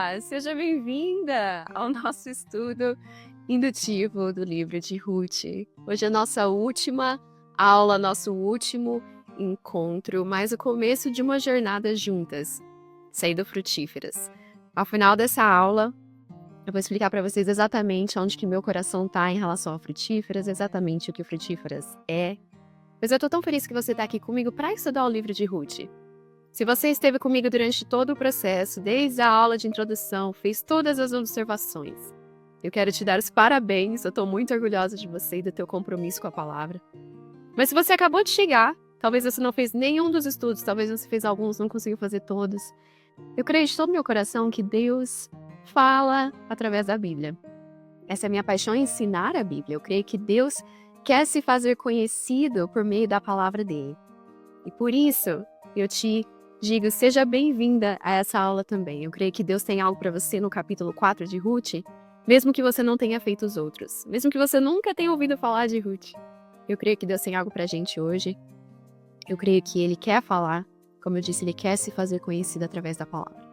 Olá, seja bem-vinda ao nosso estudo indutivo do livro de Ruth. Hoje é a nossa última aula, nosso último encontro, mais o começo de uma jornada juntas, sendo frutíferas. Ao final dessa aula, eu vou explicar para vocês exatamente onde que meu coração está em relação a frutíferas, exatamente o que o frutíferas é. Mas eu tô tão feliz que você está aqui comigo para estudar o livro de Ruth. Se você esteve comigo durante todo o processo, desde a aula de introdução, fez todas as observações, eu quero te dar os parabéns, eu estou muito orgulhosa de você e do teu compromisso com a palavra. Mas se você acabou de chegar, talvez você não fez nenhum dos estudos, talvez você fez alguns, não conseguiu fazer todos, eu creio de todo meu coração que Deus fala através da Bíblia. Essa é a minha paixão, ensinar a Bíblia. Eu creio que Deus quer se fazer conhecido por meio da palavra dele. E por isso, eu te digo, seja bem-vinda a essa aula também. Eu creio que Deus tem algo para você no capítulo 4 de Ruth, mesmo que você não tenha feito os outros, mesmo que você nunca tenha ouvido falar de Ruth. Eu creio que Deus tem algo para a gente hoje. Eu creio que Ele quer falar, como eu disse, Ele quer se fazer conhecido através da palavra.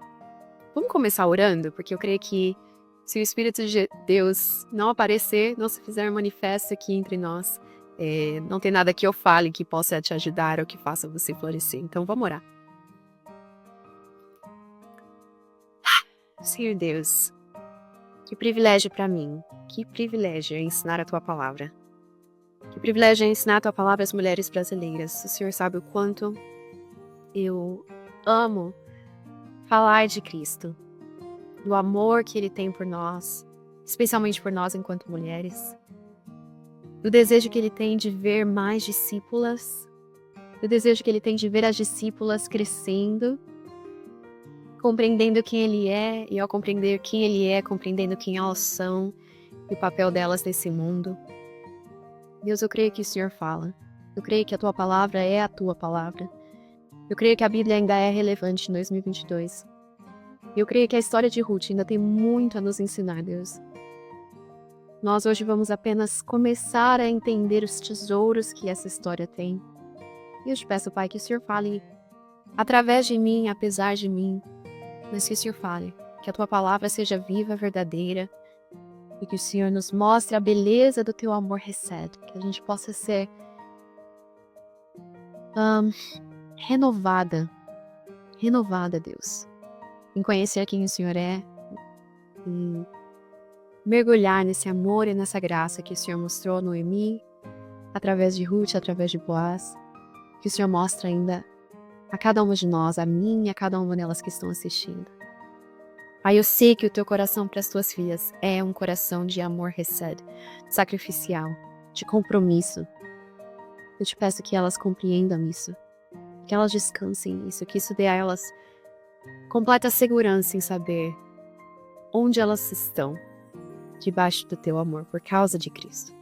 Vamos começar orando, porque eu creio que se o Espírito de Deus não aparecer, não se fizer manifesto aqui entre nós, não tem nada que eu fale que possa te ajudar ou que faça você florescer. Então vamos orar. Senhor Deus, que privilégio para mim, que privilégio é ensinar a Tua palavra. Que privilégio é ensinar a Tua palavra às mulheres brasileiras. O Senhor sabe o quanto eu amo falar de Cristo, do amor que Ele tem por nós, especialmente por nós enquanto mulheres, do desejo que Ele tem de ver mais discípulas, do desejo que Ele tem de ver as discípulas crescendo, compreendendo quem Ele é, e ao compreender quem Ele é, compreendendo quem elas são e o papel delas nesse mundo. Deus, eu creio que o Senhor fala. Eu creio que a Tua palavra é a Tua palavra. Eu creio que a Bíblia ainda é relevante em 2022. Eu creio que a história de Ruth ainda tem muito a nos ensinar, Deus. Nós hoje vamos apenas começar a entender os tesouros que essa história tem. E eu te peço, Pai, que o Senhor fale através de mim, apesar de mim, mas que o Senhor fale, que a Tua palavra seja viva, verdadeira, e que o Senhor nos mostre a beleza do Teu amor recebe, que a gente possa ser renovada, Deus, em conhecer quem o Senhor é, em mergulhar nesse amor e nessa graça que o Senhor mostrou a Noemi, através de Ruth, através de Boaz, que o Senhor mostra ainda a cada uma de nós, a mim e a cada uma delas que estão assistindo. Pai, eu sei que o Teu coração para as Tuas filhas é um coração de amor recebe, sacrificial, de compromisso. Eu te peço que elas compreendam isso, que elas descansem nisso, que isso dê a elas completa segurança em saber onde elas estão, debaixo do Teu amor, por causa de Cristo.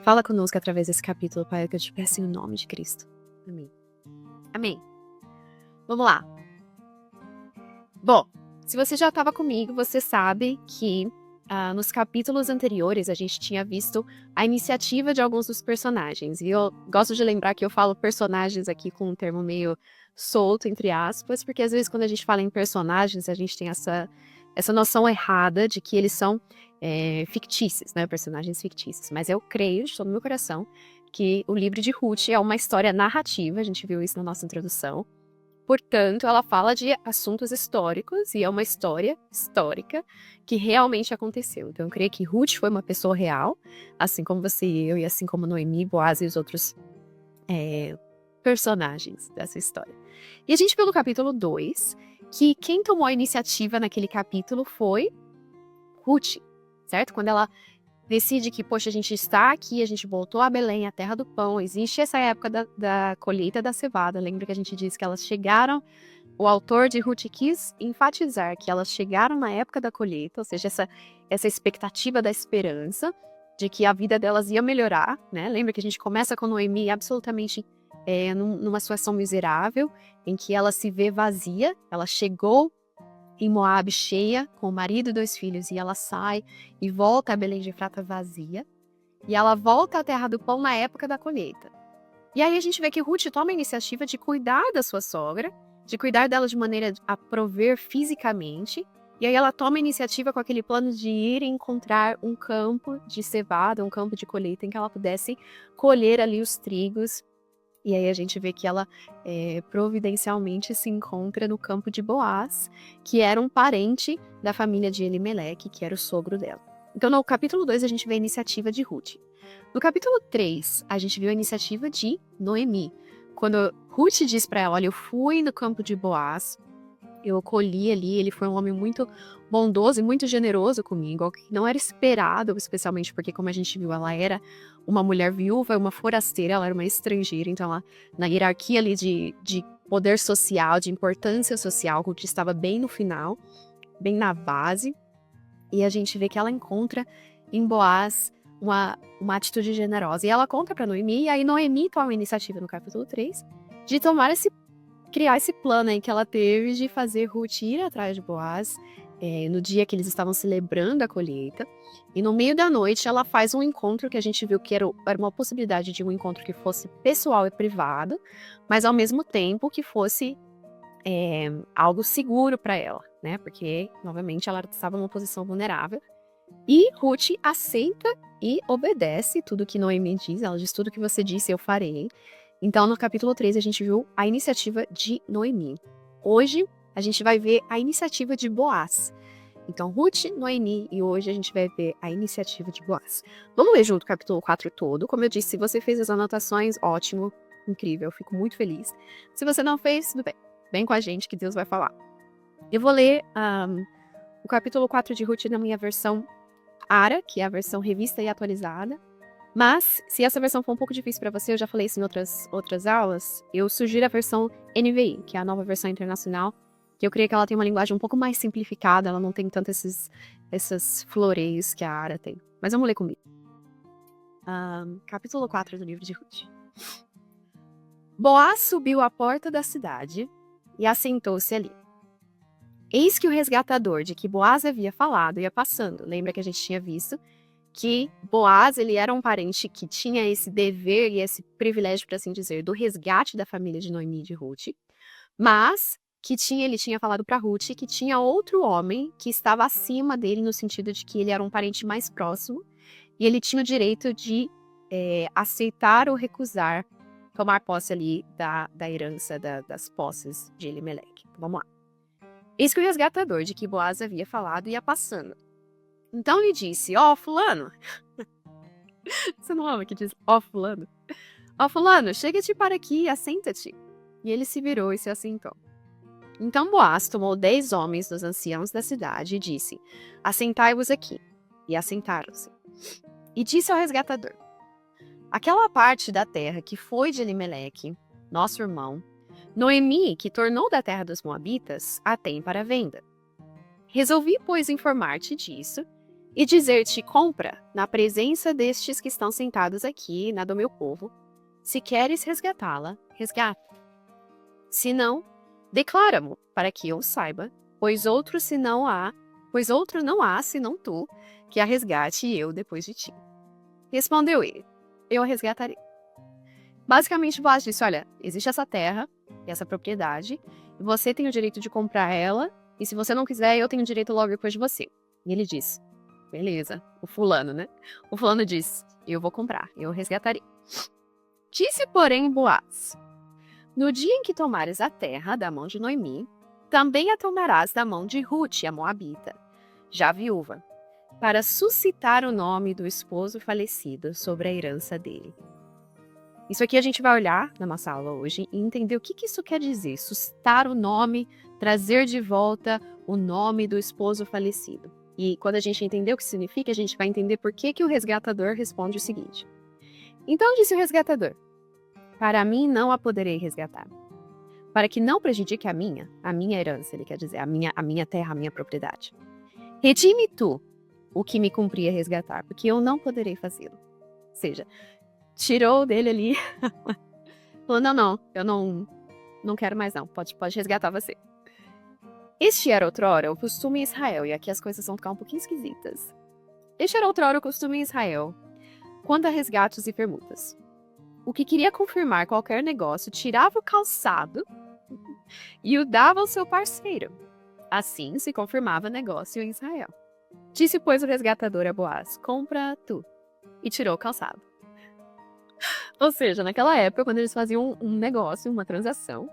Fala conosco através desse capítulo, Pai, que eu te peço em nome de Cristo. Amém. Amém. Vamos lá. Bom, se você já estava comigo, você sabe que nos capítulos anteriores a gente tinha visto a iniciativa de alguns dos personagens. E eu gosto de lembrar que eu falo personagens aqui com um termo meio solto, entre aspas, porque às vezes quando a gente fala em personagens, a gente tem essa noção errada de que eles são fictícios, né? Personagens fictícios. Mas eu creio de todo o meu coração que o livro de Ruth é uma história narrativa, a gente viu isso na nossa introdução. Portanto, ela fala de assuntos históricos e é uma história histórica que realmente aconteceu. Então, eu creio que Ruth foi uma pessoa real, assim como você e eu, e assim como Noemi, Boaz e os outros personagens dessa história. E a gente viu no capítulo 2 que quem tomou a iniciativa naquele capítulo foi Ruth, certo? Quando ela decide que, poxa, a gente está aqui, a gente voltou a Belém, a terra do pão, existe essa época da colheita da cevada. Lembra que a gente disse que elas chegaram, o autor de Ruth quis enfatizar que elas chegaram na época da colheita, ou seja, essa expectativa da esperança de que a vida delas ia melhorar, né? Lembra que a gente começa com Noemi absolutamente numa situação miserável, em que ela se vê vazia, ela chegou em Moabe cheia, com o marido e 2 filhos, e ela sai e volta a Belém de Efrata vazia, e ela volta à terra do pão na época da colheita. E aí a gente vê que Ruth toma a iniciativa de cuidar da sua sogra, de cuidar dela de maneira a prover fisicamente. E aí ela toma a iniciativa com aquele plano de ir encontrar um campo de cevada, um campo de colheita em que ela pudesse colher ali os trigos. E aí a gente vê que ela providencialmente se encontra no campo de Boaz, que era um parente da família de Elimeleque, que era o sogro dela. Então no capítulo 2 a gente vê a iniciativa de Ruth. No capítulo 3 a gente viu a iniciativa de Noemi. Quando Ruth diz para ela, olha, eu fui no campo de Boaz, eu colhi ali, ele foi um homem muito bondoso e muito generoso comigo, algo que não era esperado, especialmente porque, como a gente viu, ela era uma mulher viúva, uma forasteira, ela era uma estrangeira, então ela, na hierarquia ali de poder social, de importância social, Ruth estava bem no final, bem na base, e a gente vê que ela encontra em Boaz uma atitude generosa. E ela conta para Noemi, e aí Noemi toma a iniciativa no capítulo 3 de criar esse plano aí que ela teve de fazer Ruth ir atrás de Boaz no dia que eles estavam celebrando a colheita. E no meio da noite ela faz um encontro que a gente viu que era uma possibilidade de um encontro que fosse pessoal e privado, mas ao mesmo tempo que fosse algo seguro para ela, né? Porque, novamente, ela estava numa posição vulnerável. E Ruth aceita e obedece tudo que Noemi diz. Ela diz: tudo que você disse, eu farei. Então, no capítulo 3, a gente viu a iniciativa de Noemi. Hoje, a gente vai ver a iniciativa de Boaz. Então, Ruth, Noemi, e hoje a gente vai ver a iniciativa de Boaz. Vamos ler junto o capítulo 4 todo. Como eu disse, se você fez as anotações, ótimo, incrível, fico muito feliz. Se você não fez, tudo bem. Vem com a gente que Deus vai falar. Eu vou ler o capítulo 4 de Ruth na minha versão ARA, que é a versão revista e atualizada. Mas, se essa versão for um pouco difícil para você, eu já falei isso em outras aulas, eu sugiro a versão NVI, que é a nova versão internacional, que eu creio que ela tem uma linguagem um pouco mais simplificada, ela não tem tanto esses floreios que a ARA tem. Mas vamos ler comigo. Capítulo 4 do livro de Ruth. Boaz subiu à porta da cidade e assentou-se ali. Eis que o resgatador de que Boaz havia falado ia passando. Lembra que a gente tinha visto que Boaz ele era um parente que tinha esse dever e esse privilégio, por assim dizer, do resgate da família de Noemi e de Ruth, mas que ele tinha falado para Ruth que tinha outro homem que estava acima dele no sentido de que ele era um parente mais próximo e ele tinha o direito de aceitar ou recusar tomar posse ali da herança das posses de Elimeleque. Vamos lá. Eis que o resgatador de que Boaz havia falado ia passando. Então lhe disse, ó fulano. Você não ama que diz, ó fulano? Ó fulano, chega-te para aqui e assenta-te. E ele se virou e se assentou. Então Boaz tomou 10 homens dos anciãos da cidade e disse, assentai-vos aqui. E assentaram-se. E disse ao resgatador, aquela parte da terra que foi de Elimeleque, nosso irmão, Noemi, que tornou da terra dos Moabitas, a tem para venda. Resolvi, pois, informar-te disso e dizer-te, compra, na presença destes que estão sentados aqui, na do meu povo. Se queres resgatá-la, resgata. Se não, declara-mo, para que eu saiba, pois outro não há, senão tu, que a resgate e eu depois de ti. Respondeu ele, eu a resgatarei. Basicamente, Boaz disse, olha, existe essa terra, essa propriedade, e você tem o direito de comprar ela, e se você não quiser, eu tenho o direito logo depois de você. E ele diz, beleza, o fulano, né? O fulano diz, eu vou comprar, eu resgatarei. Disse, porém, Boaz, no dia em que tomares a terra da mão de Noemi, também a tomarás da mão de Ruth, a Moabita, já viúva, para suscitar o nome do esposo falecido sobre a herança dele. Isso aqui a gente vai olhar na nossa aula hoje e entender o que isso quer dizer. Suscitar o nome, trazer de volta o nome do esposo falecido. E quando a gente entender o que significa, a gente vai entender por que o resgatador responde o seguinte. Então disse o resgatador, para mim não a poderei resgatar. Para que não prejudique a minha herança, ele quer dizer, a minha terra, a minha propriedade. Redime tu o que me cumpria resgatar, porque eu não poderei fazê-lo. Ou seja, tirou dele ali, falou, não, eu não quero mais não, pode resgatar você. Este era outrora o costume em Israel, e aqui as coisas vão ficar um pouquinho esquisitas. Este era outrora o costume em Israel, quanto a resgates e permutas. O que queria confirmar qualquer negócio tirava o calçado e o dava ao seu parceiro. Assim se confirmava negócio em Israel. Disse, pois, o resgatador a Boaz: compra tu. E tirou o calçado. Ou seja, naquela época, quando eles faziam um negócio, uma transação,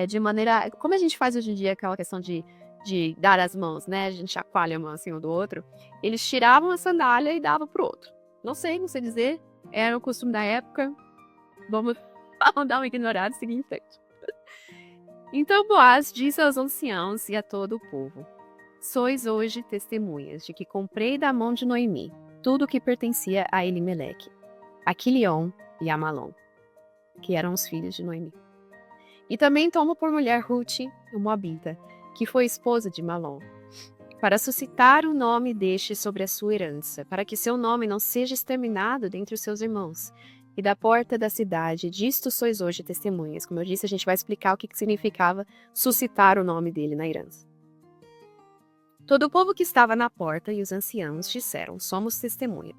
de maneira. Como a gente faz hoje em dia aquela questão de dar as mãos, né? A gente chacoalha a mão assim um do outro. Eles tiravam a sandália e davam pro outro. Não sei dizer. Era o costume da época. Vamos dar uma ignorada e seguir em frente. Então Boaz disse aos anciãos e a todo o povo: sois hoje testemunhas de que comprei da mão de Noemi tudo o que pertencia a Elimeleque, a Quilion e a Malom, que eram os filhos de Noemi. E também tomo por mulher Ruth, o Moabita, que foi esposa de Malom, para suscitar o nome deste sobre a sua herança, para que seu nome não seja exterminado dentre os seus irmãos. E da porta da cidade, disto sois hoje testemunhas. Como eu disse, a gente vai explicar o que significava suscitar o nome dele na herança. Todo o povo que estava na porta e os anciãos disseram: somos testemunha.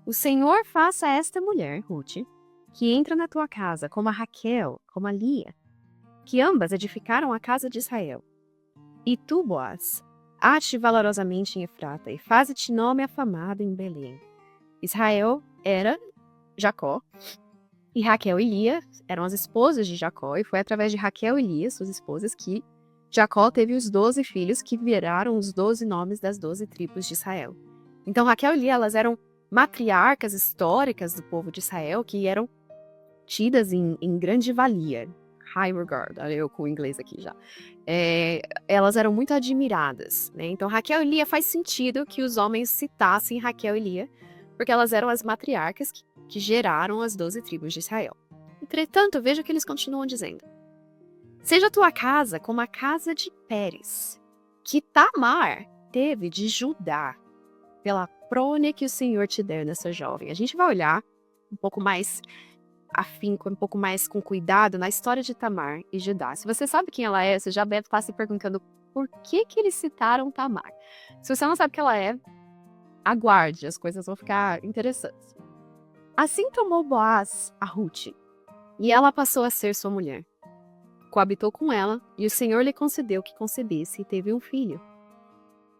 O Senhor faça a esta mulher, Ruth, que entra na tua casa, como a Raquel, como a Lia, que ambas edificaram a casa de Israel. E tu, Boaz, ate valorosamente em Efrata e faze-te nome afamado em Belém. Israel era Jacó, e Raquel e Lia eram as esposas de Jacó, e foi através de Raquel e Lia, suas esposas, que Jacó teve os 12 filhos que viraram os 12 nomes das 12 tribos de Israel. Então Raquel e Lia, elas eram matriarcas históricas do povo de Israel, que eram tidas em grande valia, high regard, olha eu com o inglês aqui já. Elas eram muito admiradas, né? Então Raquel e Lia faz sentido que os homens citassem Raquel e Lia, porque elas eram as matriarcas que geraram as 12 tribos de Israel. Entretanto, veja o que eles continuam dizendo. Seja a tua casa como a casa de Pérez, que Tamar teve de Judá, pela prole que o Senhor te der nessa jovem. A gente vai olhar um pouco mais afinco, um pouco mais com cuidado na história de Tamar e Judá. Se você sabe quem ela é, você já deve estar se perguntando por que eles citaram Tamar. Se você não sabe quem ela é, aguarde, as coisas vão ficar interessantes. Assim tomou Boaz a Ruth, e ela passou a ser sua mulher. Coabitou com ela, e o Senhor lhe concedeu que concebesse e teve um filho.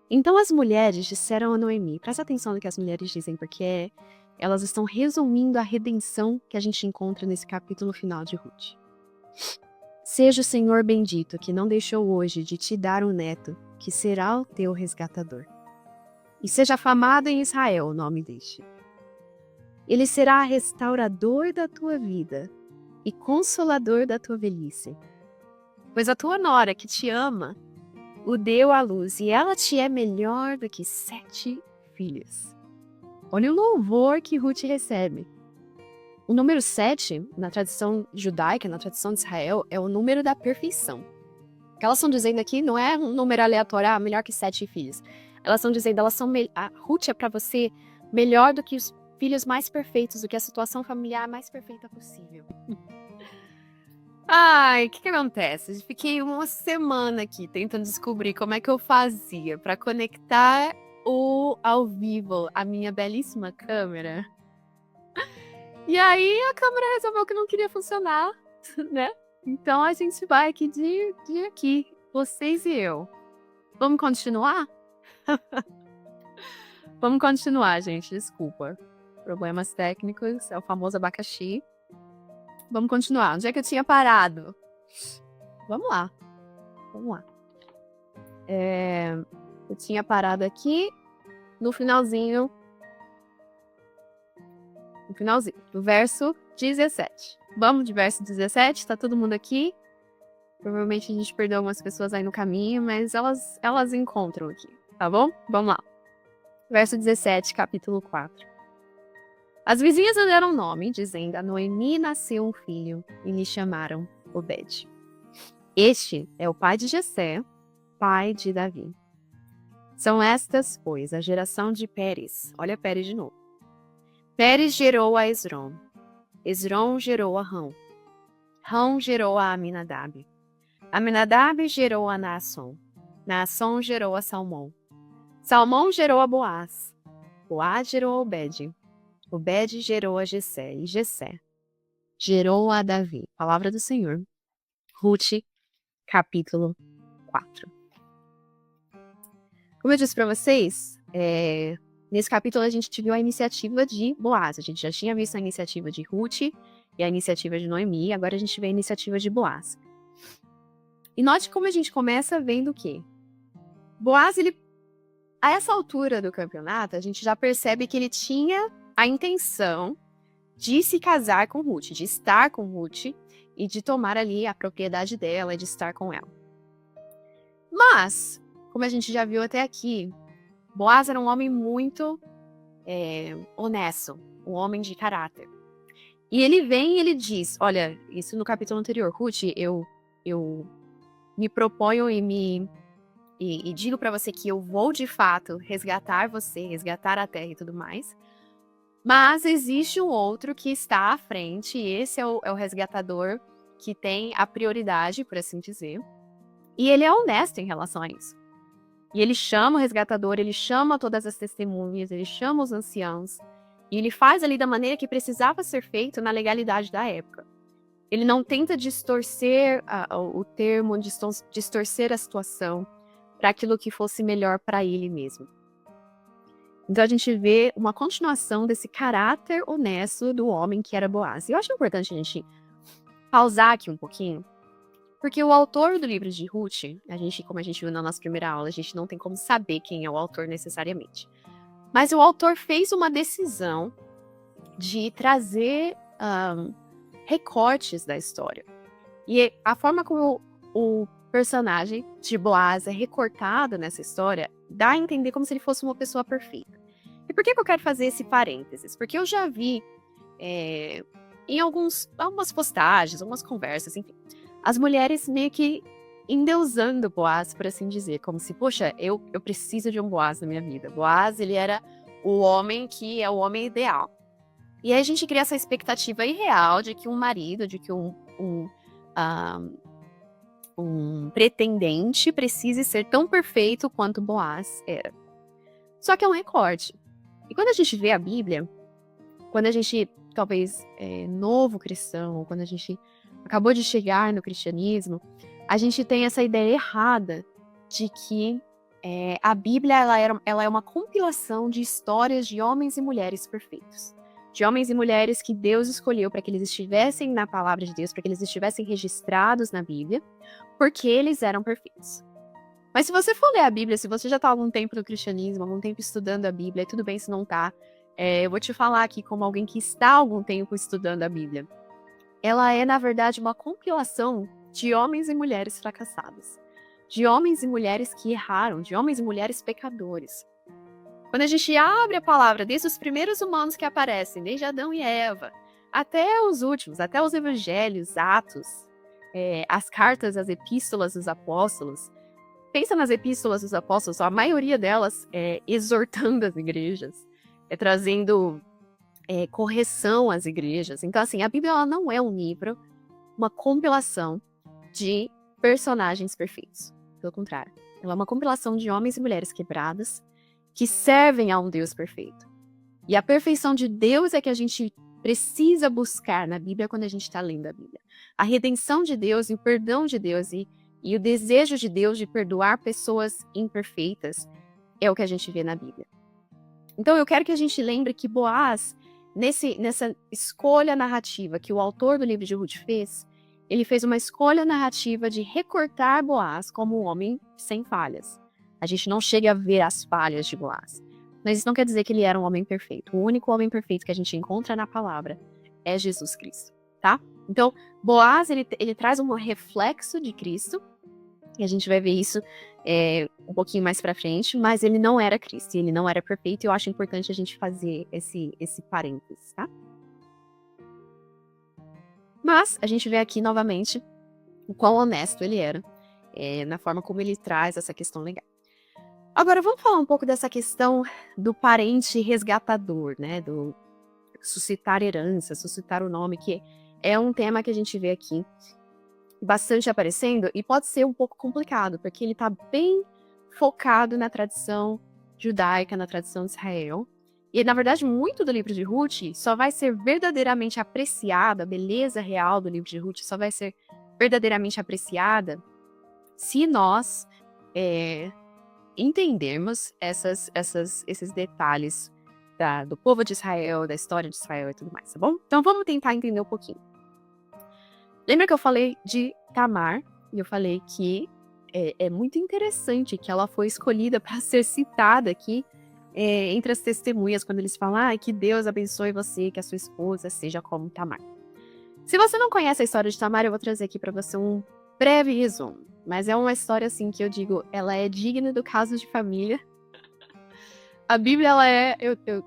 Então as mulheres disseram a Noemi, presta atenção no que as mulheres dizem, porque elas estão resumindo a redenção que a gente encontra nesse capítulo final de Ruth. Seja o Senhor bendito, que não deixou hoje de te dar um neto, que será o teu resgatador. E seja afamado em Israel o nome deste. Ele será restaurador da tua vida e consolador da tua velhice. Pois a tua nora, que te ama, o deu à luz, e ela te é melhor do que 7 filhos. Olha o louvor que Ruth recebe. O número 7, na tradição judaica, na tradição de Israel, é o número da perfeição. O que elas estão dizendo aqui não é um número aleatório, melhor que 7 filhos. Elas estão dizendo, a Ruth é para você melhor do que os filhos mais perfeitos, do que a situação familiar mais perfeita possível. Ai, o que acontece? Fiquei uma semana aqui tentando descobrir como é que eu fazia para conectar ao vivo a minha belíssima câmera. E aí a câmera resolveu que não queria funcionar, né? Então a gente vai aqui de aqui, vocês e eu. Vamos continuar? Vamos continuar, gente, desculpa. Problemas técnicos, é o famoso abacaxi. Vamos continuar. Onde é que eu tinha parado? Vamos lá. Eu tinha parado aqui no finalzinho. Do verso 17. Vamos de verso 17, tá todo mundo aqui. Provavelmente a gente perdeu algumas pessoas aí no caminho, mas elas encontram aqui, tá bom? Vamos lá. Verso 17, capítulo 4. As vizinhas lhe deram nome, dizendo: a Noemi nasceu um filho, e lhe chamaram Obed. Este é o pai de Jessé, pai de Davi. São estas, pois, a geração de Pérez. Olha Pérez de novo. Pérez gerou a Esrom. Esrom gerou a Rão. Rão gerou a Aminadab. Aminadab gerou a Naasson. Naasson gerou a Salmão. Salmão gerou a Boaz. Boaz gerou a Obed. Obed gerou a Jessé. E Jessé gerou a Davi. Palavra do Senhor. Ruth, capítulo 4. Como eu disse para vocês, nesse capítulo a gente viu a iniciativa de Boaz. A gente já tinha visto a iniciativa de Ruth e a iniciativa de Noemi, agora a gente vê a iniciativa de Boaz. E note como a gente começa vendo o quê? Boaz, a essa altura do campeonato, a gente já percebe que ele tinha a intenção de se casar com Ruth, de estar com Ruth e de tomar ali a propriedade dela e de estar com ela. Mas, como a gente já viu até aqui, Boaz era um homem muito honesto, um homem de caráter. E ele vem e ele diz, olha, isso no capítulo anterior, Ruth, eu me proponho e digo para você que eu vou de fato resgatar você, resgatar a terra e tudo mais. Mas existe um outro que está à frente, e esse é o resgatador que tem a prioridade, por assim dizer. E ele é honesto em relação a isso. E ele chama o resgatador, ele chama todas as testemunhas, ele chama os anciãos. E ele faz ali da maneira que precisava ser feito na legalidade da época. Ele não tenta distorcer o termo, distorcer a situação para aquilo que fosse melhor para ele mesmo. Então a gente vê uma continuação desse caráter honesto do homem que era Boaz. E eu acho importante a gente pausar aqui um pouquinho, porque o autor do livro de Ruth, como a gente viu na nossa primeira aula, a gente não tem como saber quem é o autor necessariamente. Mas o autor fez uma decisão de trazer recortes da história. E a forma como o personagem de Boaz é recortado nessa história dá a entender como se ele fosse uma pessoa perfeita. E por que eu quero fazer esse parênteses? Porque eu já vi em algumas postagens, algumas conversas, enfim, as mulheres meio que endeusando Boaz, por assim dizer, como se, poxa, eu preciso de um Boaz na minha vida. Boaz, ele era o homem que é o homem ideal. E aí a gente cria essa expectativa irreal de que um marido, de que um pretendente precise ser tão perfeito quanto Boaz era. Só que é um recorte. E quando a gente vê a Bíblia, quando a gente, talvez, é novo cristão, ou quando a gente acabou de chegar no cristianismo, a gente tem essa ideia errada de que a Bíblia ela é uma compilação de histórias de homens e mulheres perfeitos. De homens e mulheres que Deus escolheu para que eles estivessem na palavra de Deus, para que eles estivessem registrados na Bíblia, porque eles eram perfeitos. Mas se você for ler a Bíblia, se você já está há algum tempo no cristianismo, algum tempo estudando a Bíblia, e tudo bem se não está, eu vou te falar aqui como alguém que está há algum tempo estudando a Bíblia. Ela é, na verdade, uma compilação de homens e mulheres fracassados. De homens e mulheres que erraram, de homens e mulheres pecadores. Quando a gente abre a palavra, desde os primeiros humanos que aparecem, desde Adão e Eva, até os últimos, até os evangelhos, Atos, as cartas, as epístolas dos apóstolos. Pensa nas epístolas dos apóstolos, a maioria delas exortando as igrejas, trazendo correção às igrejas. Então, assim, a Bíblia ela não é um livro, uma compilação de personagens perfeitos. Pelo contrário, ela é uma compilação de homens e mulheres quebrados que servem a um Deus perfeito. E a perfeição de Deus é que a gente precisa buscar na Bíblia quando a gente está lendo a Bíblia. A redenção de Deus e o perdão de Deus e o desejo de Deus de perdoar pessoas imperfeitas é o que a gente vê na Bíblia. Então eu quero que a gente lembre que Boaz, nessa escolha narrativa que o autor do livro de Ruth fez, ele fez uma escolha narrativa de recortar Boaz como um homem sem falhas. A gente não chega a ver as falhas de Boaz. Mas isso não quer dizer que ele era um homem perfeito. O único homem perfeito que a gente encontra na palavra é Jesus Cristo, tá? Então, Boaz, ele traz um reflexo de Cristo, e a gente vai ver isso um pouquinho mais pra frente, mas ele não era Cristo, ele não era perfeito, e eu acho importante a gente fazer esse parênteses, tá? Mas a gente vê aqui novamente o quão honesto ele era, na forma como ele traz essa questão legal. Agora, vamos falar um pouco dessa questão do parente resgatador, né? Do suscitar herança, suscitar o nome, que é um tema que a gente vê aqui bastante aparecendo e pode ser um pouco complicado, porque ele está bem focado na tradição judaica, na tradição de Israel. E, na verdade, muito do livro de Ruth só vai ser verdadeiramente apreciada, a beleza real do livro de Ruth só vai ser verdadeiramente apreciada se nós entendermos esses detalhes do povo de Israel, da história de Israel e tudo mais, tá bom? Então vamos tentar entender um pouquinho. Lembra que eu falei de Tamar? E eu falei que é muito interessante que ela foi escolhida para ser citada aqui entre as testemunhas, quando eles falam que Deus abençoe você, que a sua esposa seja como Tamar. Se você não conhece a história de Tamar, eu vou trazer aqui para você um breve resumo. Mas é uma história assim que eu digo, ela é digna do caso de família. A Bíblia, eu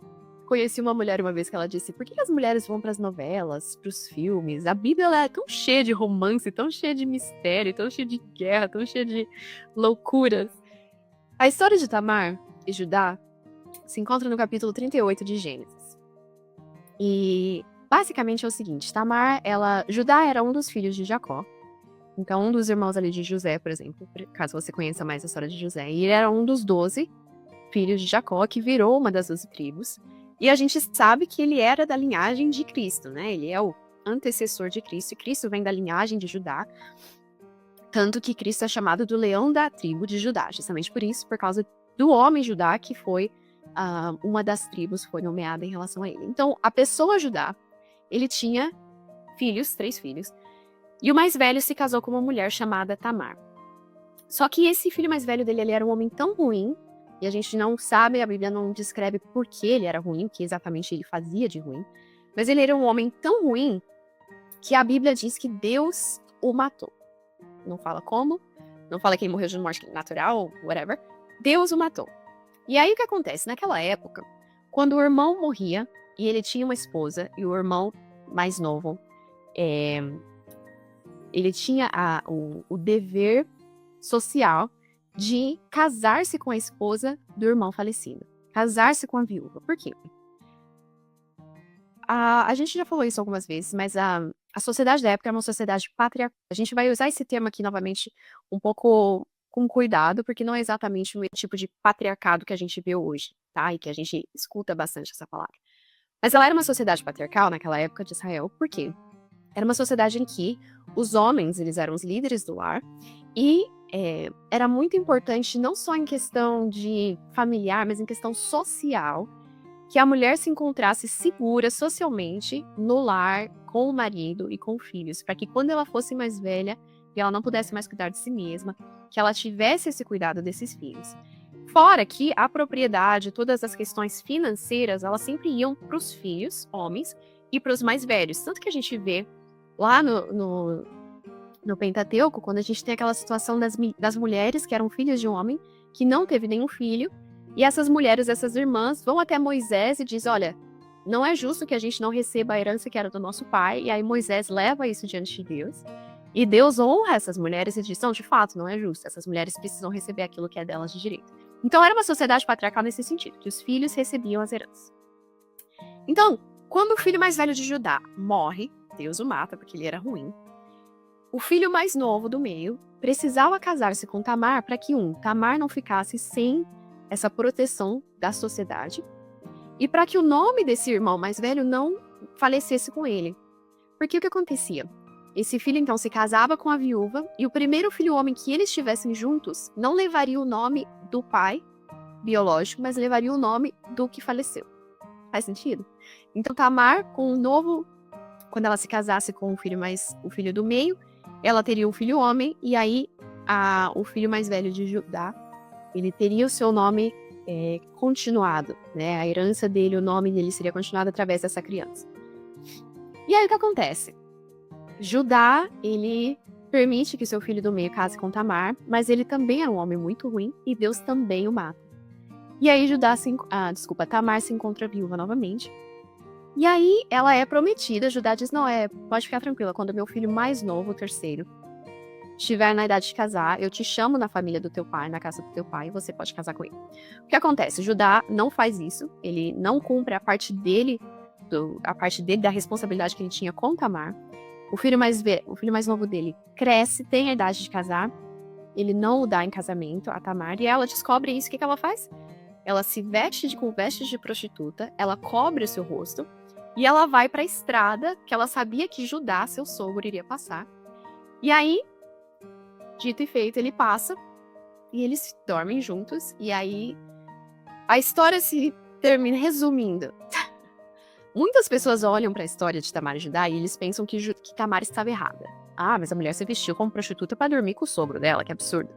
conheci uma mulher uma vez que ela disse: por que as mulheres vão para as novelas, para os filmes? A Bíblia ela é tão cheia de romance, tão cheia de mistério, tão cheia de guerra, tão cheia de loucuras. A história de Tamar e Judá se encontra no capítulo 38 de Gênesis. E basicamente é o seguinte: Judá era um dos filhos de Jacó. Então, um dos irmãos ali de José, por exemplo, caso você conheça mais a história de José, e ele era um dos 12 filhos de Jacó, que virou uma das 12 tribos. E a gente sabe que ele era da linhagem de Cristo, né? Ele é o antecessor de Cristo, e Cristo vem da linhagem de Judá. Tanto que Cristo é chamado do leão da tribo de Judá, justamente por isso, por causa do homem Judá, que foi uma das tribos, foi nomeada em relação a ele. Então, a pessoa Judá, ele tinha filhos, 3 filhos, e o mais velho se casou com uma mulher chamada Tamar. Só que esse filho mais velho dele, ele era um homem tão ruim, e a gente não sabe, a Bíblia não descreve por que ele era ruim, o que exatamente ele fazia de ruim, mas ele era um homem tão ruim que a Bíblia diz que Deus o matou. Não fala como, não fala que ele morreu de morte natural, whatever. Deus o matou. E aí o que acontece? Naquela época, quando o irmão morria, e ele tinha uma esposa, e o irmão mais novo, ele tinha o dever social de casar-se com a esposa do irmão falecido. Casar-se com a viúva. Por quê? A gente já falou isso algumas vezes, mas a sociedade da época era uma sociedade patriarcal. A gente vai usar esse termo aqui novamente um pouco com cuidado, porque não é exatamente o tipo de patriarcado que a gente vê hoje, tá? E que a gente escuta bastante essa palavra. Mas ela era uma sociedade patriarcal naquela época de Israel, por quê? Era uma sociedade em que os homens, eles eram os líderes do lar, e era muito importante, não só em questão de familiar, mas em questão social, que a mulher se encontrasse segura socialmente no lar, com o marido e com filhos, para que quando ela fosse mais velha e ela não pudesse mais cuidar de si mesma, que ela tivesse esse cuidado desses filhos. Fora que a propriedade, todas as questões financeiras, elas sempre iam para os filhos, homens, e para os mais velhos. Tanto que a gente vê lá no Pentateuco, quando a gente tem aquela situação das mulheres que eram filhas de um homem, que não teve nenhum filho, e essas mulheres, essas irmãs, vão até Moisés e diz: olha, não é justo que a gente não receba a herança que era do nosso pai. E aí Moisés leva isso diante de Deus. E Deus honra essas mulheres e diz: não, de fato, não é justo. Essas mulheres precisam receber aquilo que é delas de direito. Então era uma sociedade patriarcal nesse sentido, que os filhos recebiam as heranças. Então, quando o filho mais velho de Judá morre, Deus o mata porque ele era ruim, o filho mais novo do meio precisava casar-se com Tamar para que Tamar não ficasse sem essa proteção da sociedade, e para que o nome desse irmão mais velho não falecesse com ele. Porque o que acontecia? Esse filho então se casava com a viúva, e o primeiro filho homem que eles tivessem juntos não levaria o nome do pai biológico, mas levaria o nome do que faleceu. Faz sentido? Então Tamar, quando ela se casasse com o filho do meio, ela teria um filho homem, e aí o filho mais velho de Judá, ele teria o seu nome continuado, né? A herança dele, o nome dele seria continuado através dessa criança. E aí o que acontece? Judá, ele permite que seu filho do meio case com Tamar, mas ele também é um homem muito ruim, e Deus também o mata. E aí Tamar se encontra viúva novamente. E aí ela é prometida, Judá diz: não, pode ficar tranquila, quando meu filho mais novo, o terceiro, estiver na idade de casar, eu te chamo na família do teu pai, na casa do teu pai, e você pode casar com ele. O que acontece? Judá não faz isso, ele não cumpre a parte dele da responsabilidade que ele tinha com Tamar. O filho mais novo dele cresce, tem a idade de casar, ele não o dá em casamento a Tamar, e ela descobre isso. O que ela faz? Ela se veste com vestes de prostituta, ela cobre o seu rosto, e ela vai para a estrada, que ela sabia que Judá, seu sogro, iria passar. E aí, dito e feito, ele passa e eles dormem juntos. E aí, a história se termina resumindo. Muitas pessoas olham para a história de Tamar e Judá e eles pensam que Tamar estava errada. Ah, mas a mulher se vestiu como prostituta para dormir com o sogro dela, que absurdo.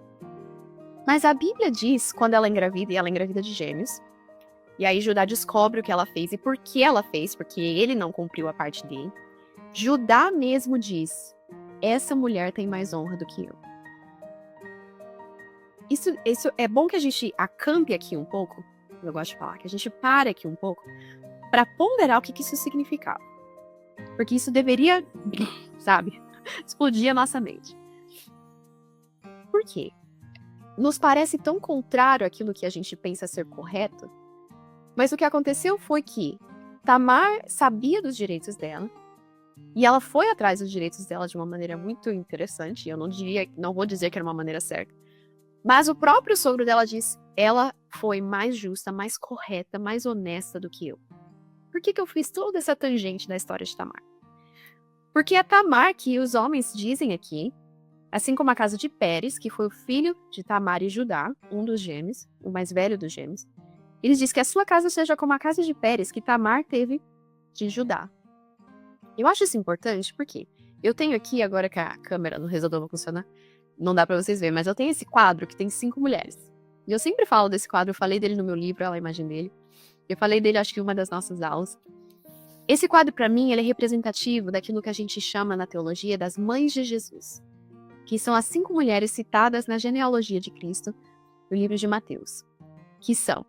Mas a Bíblia diz, quando ela engravida, e ela engravida de gêmeos, e aí Judá descobre o que ela fez e por que ela fez, porque ele não cumpriu a parte dele. Judá mesmo diz, essa mulher tem mais honra do que eu. Isso é bom que a gente acampe aqui um pouco, eu gosto de falar, que a gente pare aqui um pouco, para ponderar o que isso significava. Porque isso deveria, sabe, explodir a nossa mente. Por quê? Nos parece tão contrário àquilo que a gente pensa ser correto, mas o que aconteceu foi que Tamar sabia dos direitos dela, e ela foi atrás dos direitos dela de uma maneira muito interessante, eu não vou dizer que era uma maneira certa, mas o próprio sogro dela disse, ela foi mais justa, mais correta, mais honesta do que eu. Por que eu fiz toda essa tangente da história de Tamar? Porque é Tamar que os homens dizem aqui, assim como a casa de Pérez, que foi o filho de Tamar e Judá, um dos gêmeos, o mais velho dos gêmeos, eles dizem que a sua casa seja como a casa de Pérez, que Tamar teve de Judá. Eu acho isso importante porque eu tenho aqui, agora que a câmera não resolveu funcionar, não dá pra vocês verem, mas eu tenho esse quadro que tem 5 mulheres. E eu sempre falo desse quadro, eu falei dele no meu livro, a imagem dele. Eu falei dele, acho que em uma das nossas aulas. Esse quadro, pra mim, ele é representativo daquilo que a gente chama na teologia das mães de Jesus, que são as 5 mulheres citadas na genealogia de Cristo, no livro de Mateus, que são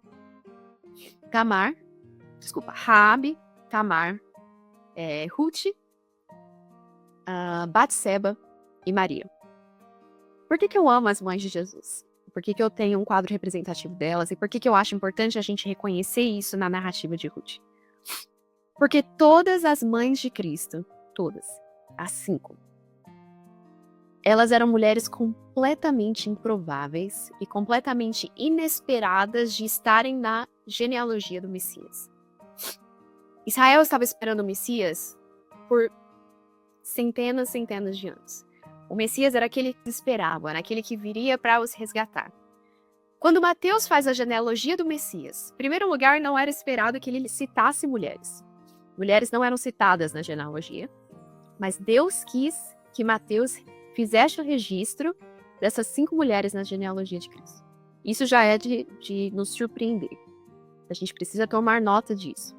Raabe, Tamar, Ruth, Batseba e Maria. Por que eu amo as mães de Jesus? Por que eu tenho um quadro representativo delas? E por que eu acho importante a gente reconhecer isso na narrativa de Ruth? Porque todas as mães de Cristo, todas, as 5, elas eram mulheres completamente improváveis e completamente inesperadas de estarem na genealogia do Messias. Israel estava esperando o Messias por centenas de anos. O Messias era aquele que esperavam, era aquele que viria para os resgatar. Quando Mateus faz a genealogia do Messias, em primeiro lugar, não era esperado que ele citasse mulheres. Mulheres não eram citadas na genealogia, mas Deus quis que Mateus fizesse o registro dessas 5 mulheres na genealogia de Cristo. Isso já é de nos surpreender. A gente precisa tomar nota disso.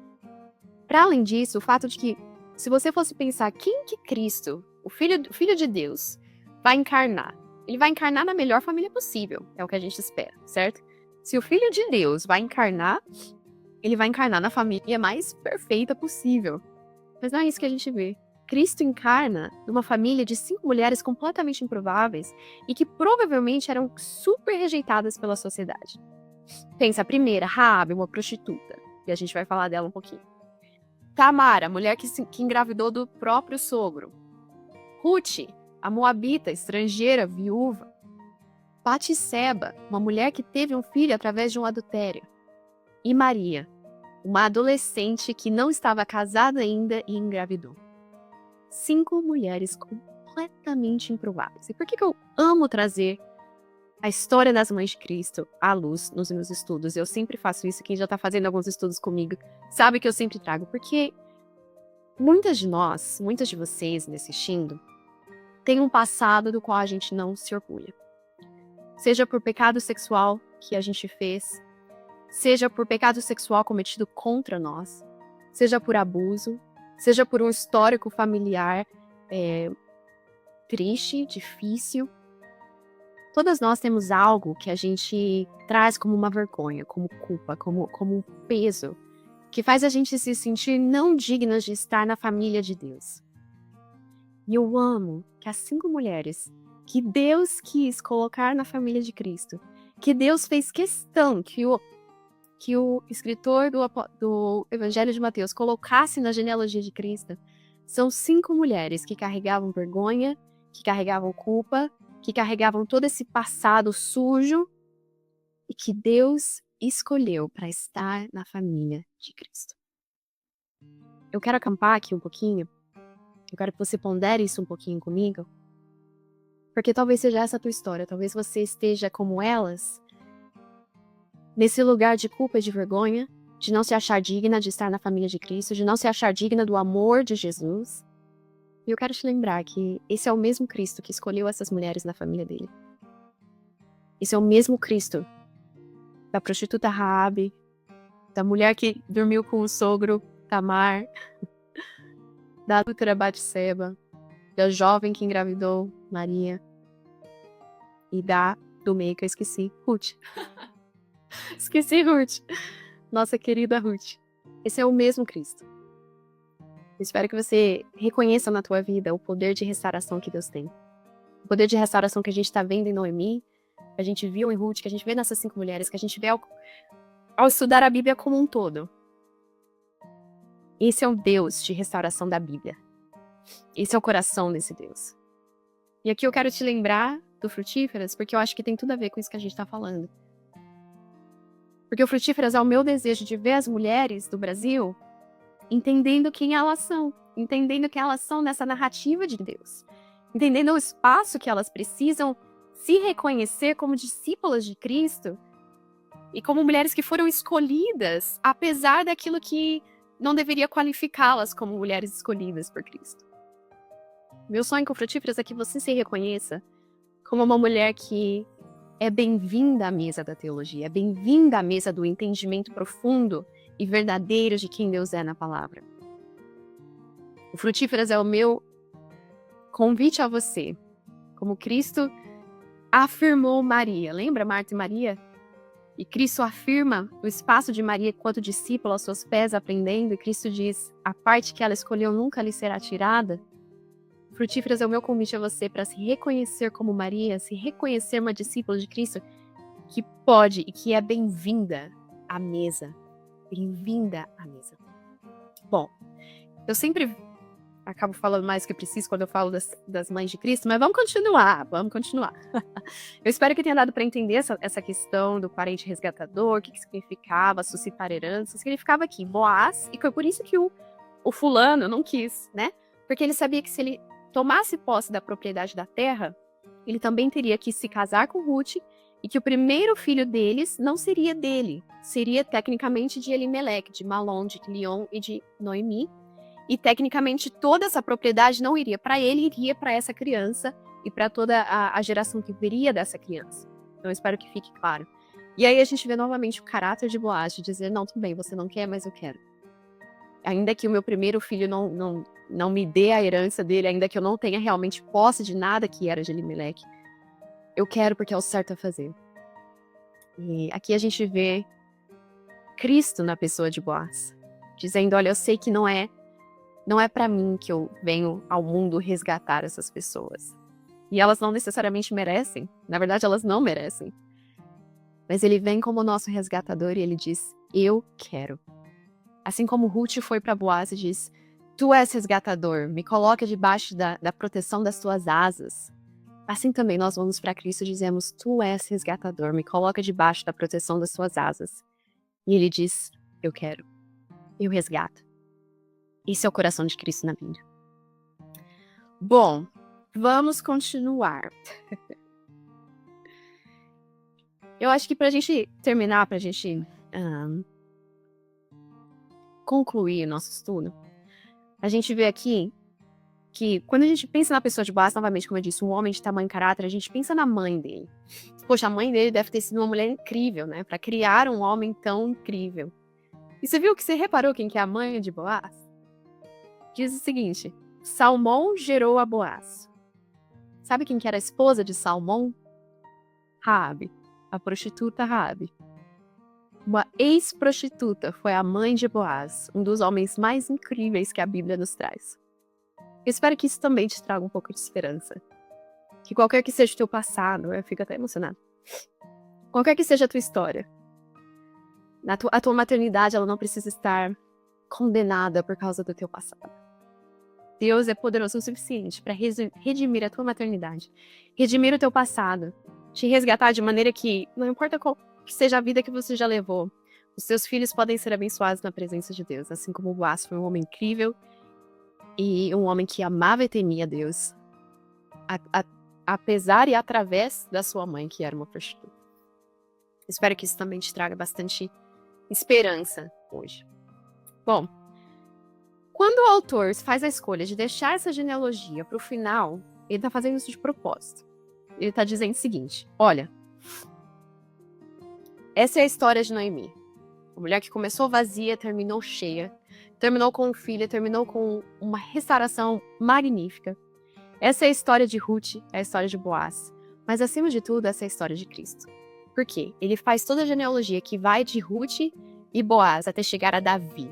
Para além disso, o fato de que, se você fosse pensar quem que Cristo, o filho de Deus, vai encarnar, ele vai encarnar na melhor família possível, é o que a gente espera, certo? Se o Filho de Deus vai encarnar, ele vai encarnar na família mais perfeita possível. Mas não é isso que a gente vê. Cristo encarna numa família de 5 mulheres completamente improváveis e que provavelmente eram super rejeitadas pela sociedade. Pensa, a primeira, Raabe, uma prostituta, e a gente vai falar dela um pouquinho. Tamar, a mulher que engravidou do próprio sogro. Ruth, a moabita, estrangeira, viúva. Batseba, uma mulher que teve um filho através de um adultério. E Maria, uma adolescente que não estava casada ainda e engravidou. 5 mulheres completamente improváveis. E por que eu amo trazer a história das mães de Cristo à luz nos meus estudos? Eu sempre faço isso, quem já está fazendo alguns estudos comigo sabe que eu sempre trago, porque muitas de nós, muitas de vocês me assistindo, têm um passado do qual a gente não se orgulha. Seja por pecado sexual que a gente fez, seja por pecado sexual cometido contra nós, seja por abuso, seja por um histórico familiar triste, difícil. Todas nós temos algo que a gente traz como uma vergonha, como culpa, como um peso, que faz a gente se sentir não dignas de estar na família de Deus. E eu amo que as 5 mulheres que Deus quis colocar na família de Cristo, que Deus fez questão que o escritor do Evangelho de Mateus colocasse na genealogia de Cristo, são 5 mulheres que carregavam vergonha, que carregavam culpa, que carregavam todo esse passado sujo e que Deus escolheu para estar na família de Cristo. Eu quero acampar aqui um pouquinho, eu quero que você pondere isso um pouquinho comigo, Porque talvez seja essa a tua história, talvez você esteja como elas, nesse lugar de culpa e de vergonha, de não se achar digna de estar na família de Cristo, de não se achar digna do amor de Jesus. E eu quero te lembrar que esse é o mesmo Cristo que escolheu essas mulheres na família dele. Esse é o mesmo Cristo da prostituta Raabe, da mulher que dormiu com o sogro Tamar, da adúltera Batseba, da jovem que engravidou Maria e do meio que eu esqueci, Ruth. Esqueci Ruth, nossa querida Ruth. Esse é o mesmo Cristo. Eu espero que você reconheça na tua vida o poder de restauração que Deus tem. O poder de restauração que a gente está vendo em Noemi, que a gente viu em Ruth, que a gente vê nessas 5 mulheres, que a gente vê ao estudar a Bíblia como um todo. Esse é o Deus de restauração da Bíblia. Esse é o coração desse Deus. E aqui eu quero te lembrar do Frutíferas, porque eu acho que tem tudo a ver com isso que a gente está falando. Porque o Frutíferas é o meu desejo de ver as mulheres do Brasil entendendo quem elas são, entendendo que elas são nessa narrativa de Deus, entendendo o espaço que elas precisam se reconhecer como discípulas de Cristo e como mulheres que foram escolhidas, apesar daquilo que não deveria qualificá-las como mulheres escolhidas por Cristo. Meu sonho com Frutíferas é que você se reconheça como uma mulher que é bem-vinda à mesa da teologia, é bem-vinda à mesa do entendimento profundo e verdadeiro de quem Deus é na palavra. O Frutíferas é o meu convite a você, como Cristo afirmou Maria. Lembra Marta e Maria? E Cristo afirma o espaço de Maria enquanto discípula aos seus pés aprendendo, e Cristo diz, a parte que ela escolheu nunca lhe será tirada. Frutíferas é o meu convite a você para se reconhecer como Maria, se reconhecer uma discípula de Cristo que pode e que é bem-vinda à mesa. Bem-vinda à mesa. Bom, eu sempre acabo falando mais do que preciso quando eu falo das mães de Cristo, mas vamos continuar. Eu espero que tenha dado para entender essa questão do parente resgatador, o que significava suscitar herança. Significava aqui, Boaz, e foi por isso que o fulano não quis, né? Porque ele sabia que se ele tomasse posse da propriedade da terra, ele também teria que se casar com Ruth, e que o primeiro filho deles não seria dele, seria tecnicamente de Elimeleque, de Malom, de Quilion e de Noemi. E tecnicamente toda essa propriedade não iria para ele, iria para essa criança e para toda a geração que viria dessa criança. Então eu espero que fique claro. E aí a gente vê novamente o caráter de Boaz, de dizer, não, tudo bem, você não quer, mas eu quero. Ainda que o meu primeiro filho não me dê a herança dele, ainda que eu não tenha realmente posse de nada que era de Elimeleque, eu quero porque é o certo a fazer. E aqui a gente vê Cristo na pessoa de Boaz, dizendo, olha, eu sei que não é para mim que eu venho ao mundo resgatar essas pessoas. E elas não necessariamente merecem, na verdade elas não merecem. Mas ele vem como nosso resgatador e ele diz, eu quero. Assim como Ruth foi para Boaz e diz, tu és resgatador, me coloca debaixo da proteção das tuas asas. Assim também nós vamos para Cristo e dizemos, tu és resgatador, me coloca debaixo da proteção das tuas asas. E ele diz, eu quero, eu resgato. Esse é o coração de Cristo na Bíblia. Bom, vamos continuar. Eu acho que pra gente terminar, pra gente concluir o nosso estudo, a gente vê aqui que quando a gente pensa na pessoa de Boaz, novamente, como eu disse, um homem de tamanho e caráter, a gente pensa na mãe dele. Poxa, a mãe dele deve ter sido uma mulher incrível, né? Pra criar um homem tão incrível. E você reparou quem que é a mãe de Boaz? Diz o seguinte, Salmão gerou a Boaz. Sabe quem que era a esposa de Salmão? Raabe, a prostituta Raabe. Uma ex-prostituta foi a mãe de Boaz, um dos homens mais incríveis que a Bíblia nos traz. Eu espero que isso também te traga um pouco de esperança. Que qualquer que seja o teu passado, eu fico até emocionada. Qualquer que seja a tua história, a tua maternidade ela não precisa estar condenada por causa do teu passado. Deus é poderoso o suficiente para redimir a tua maternidade, redimir o teu passado, te resgatar de maneira que, não importa qual que seja a vida que você já levou, os seus filhos podem ser abençoados na presença de Deus, assim como Boaz foi um homem incrível e um homem que amava e temia Deus, apesar e através da sua mãe, que era uma prostituta. Espero que isso também te traga bastante esperança hoje. Bom, quando o autor faz a escolha de deixar essa genealogia para o final, ele está fazendo isso de propósito. Ele está dizendo o seguinte: olha, essa é a história de Noemi. Uma mulher que começou vazia, terminou cheia, terminou com um filho, terminou com uma restauração magnífica. Essa é a história de Ruth, é a história de Boaz. Mas, acima de tudo, essa é a história de Cristo. Por quê? Ele faz toda a genealogia que vai de Ruth e Boaz até chegar a Davi,